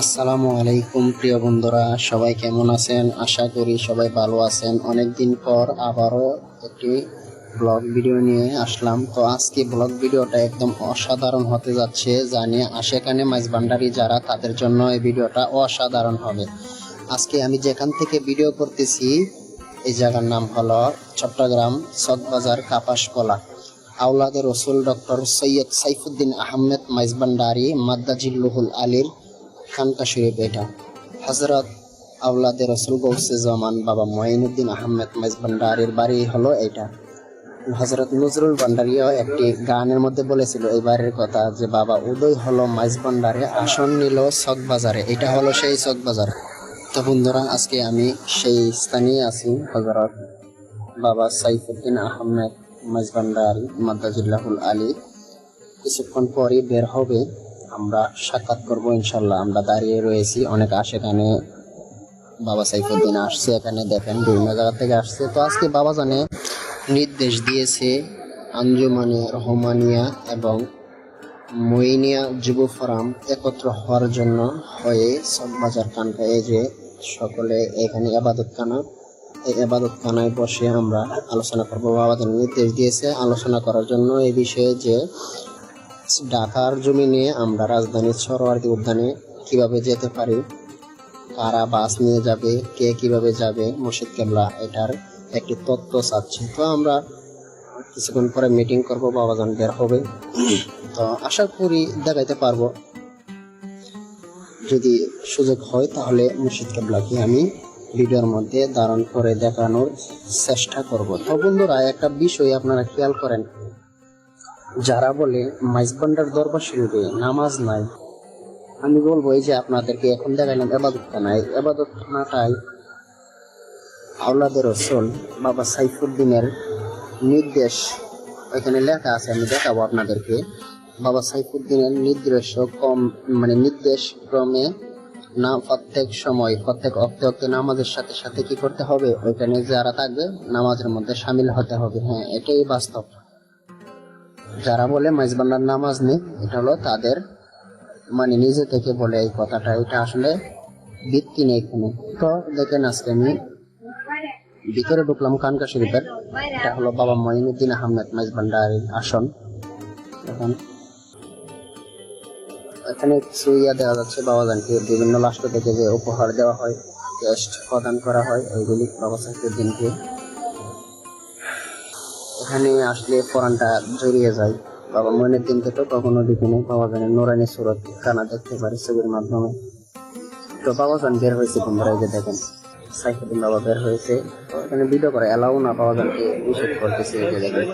আসসালামু আলাইকুম প্রিয় বন্ধুরা, সবাই কেমন আছেন? আশা করি সবাই ভালো আছেন। অনেকদিন পর আবারও একটি ব্লগ ভিডিও নিয়ে আসলাম। তো আজকে ব্লগ ভিডিওটা একদম অসাধারণ হতে যাচ্ছে, জানি আশেকানে মাইজ ভান্ডারি যারা তাদের জন্য এই ভিডিওটা অসাধারণ হবে। আজকে আমি যেখান থেকে ভিডিও করতেছি এই জায়গার নাম হলো চট্টগ্রাম চকবাজার কাপাসকলা। আওলাদে রসুল ডক্টর সৈয়দ সাইফুদ্দিন আহমেদ মাইজ ভান্ডারি মাদ্দাজিল্লুহুল আলীর খানকা শরীফ। এটা হযরত আওলাদে রসুল গৌসে জামান বাবা মঈনুদ্দিন আহমেদ মাইজ ভান্ডারির বাড়ি হলো এটা। হযরত নজরুল ভান্ডারিও একটি গানের মধ্যে বলেছিল এই বাড়ির কথা, যে বাবা উদয় হলো মাইজ ভান্ডারে, আসন নিল চকবাজারে। এটা হলো সেই চকবাজার। তো বন্ধুরা, আজকে আমি সেই স্থানেই আছি, হযরত বাবা সাইফুদ্দিন আহমেদ মাইজ ভান্ডারি মাদ্দাজিল্লাহুল আলী। কিছুক্ষণ পরই বের হবে, আমরা সাক্ষাৎ করবো ইনশাল্লাহ। আমরা দাঁড়িয়ে রয়েছি, অনেক আশেখানে বাবা সাইফুদ্দিন আসছে, এখানে দেখেন বিভিন্ন জায়গা থেকে আসছে। তো আজকে বাবা জানে নির্দেশ দিয়েছে আঞ্জুমানে রহমানিয়া এবং মইনিয়া যুব ফোরাম একত্র হওয়ার জন্য হয়ে চকবাজার খানকা, এই যে সকলে এখানে আবাদতখানা, এই আবাদতখানায় বসে আমরা আলোচনা করবো। বাবা জানে নির্দেশ দিয়েছে আলোচনা করার জন্য এই বিষয়ে, যে ঢাকার জমিনে আমরা রাজধানীর সরোয়ার্দী উদ্যানে কিভাবে যেতে পারি, কারা বাস নিয়ে যাবে, কে কিভাবে যাবে মুর্শিদ কেবলা, এটার একটি তথ্য চাচ্ছি। তো আমরা কিছুক্ষণ পরে মিটিং করবো, বাবাজান বের হবে। তো আশা করি দেখাইতে পারবো, যদি সুযোগ হয় তাহলে মুর্শিদ কেবলাকে আমি ভিডিওর মধ্যে ধারণ করে দেখানোর চেষ্টা করব। তো বন্ধুরা, একটা বিষয় আপনারা খেয়াল করেন, যারা বলে মাইজ ভান্ডার দরবার শরীফে নামাজ নাই, আমি বলবো এই যে আপনাদেরকে এখন দেখাইলাম এবাদতখানায়, এবাদতখানাটাই আওলাদে রসুল বাবা সাইফুদ্দিনের নির্দেশ এখানে লেখা আছে, আমি দেখাবো আপনাদেরকে। বাবা সাইফুদ্দিনের নির্দেশ নির্দেশ ক্রমে না প্রত্যেক সময় প্রত্যেক অক্তে নামাজের সাথে সাথে কি করতে হবে, ওইখানে যারা থাকবে নামাজের মধ্যে সামিল হতে হবে। হ্যাঁ, এটাই বাস্তব। যারা বলে মাইজ ভান্ডার নামাজ নেই, এটা হলো তাদের নিজে থেকে বলে এই কথাটা, এটা আসলে ভিত্তি নেই কোনো। তো দেখেন, আজকে আমি ভিতরে ঢুকলাম খানকা শরীফের। এটা হলো বাবা মঈনুদ্দিন আহমেদ মাইজ ভান্ডারির আসন। এখন এখানে কিছু দেওয়া যাচ্ছে, বাবাজানকে বিভিন্ন রাষ্ট্র থেকে যে উপহার দেওয়া হয়, টেস্ট প্রদান করা হয়, ওইগুলি বাবা সাইফুদ্দিনকে। এখানে আসলে কোরআনটা জড়িয়ে যায়। বাবা মঈনুদ্দিনকে তো কখনো দেখিনি, বাবাজানের নুরানি সুরত কানা দেখতে পারি ছবির মাধ্যমে। তো বাবাজান বের হয়েছে, তোমরা এই যে দেখেন সাইফুদ্দিন বাবা বের হয়েছে। তো এখানে ভিডিও করে এলাও না, বাবাজানকে নিষেধ করতেছে, এই যে দেখেন।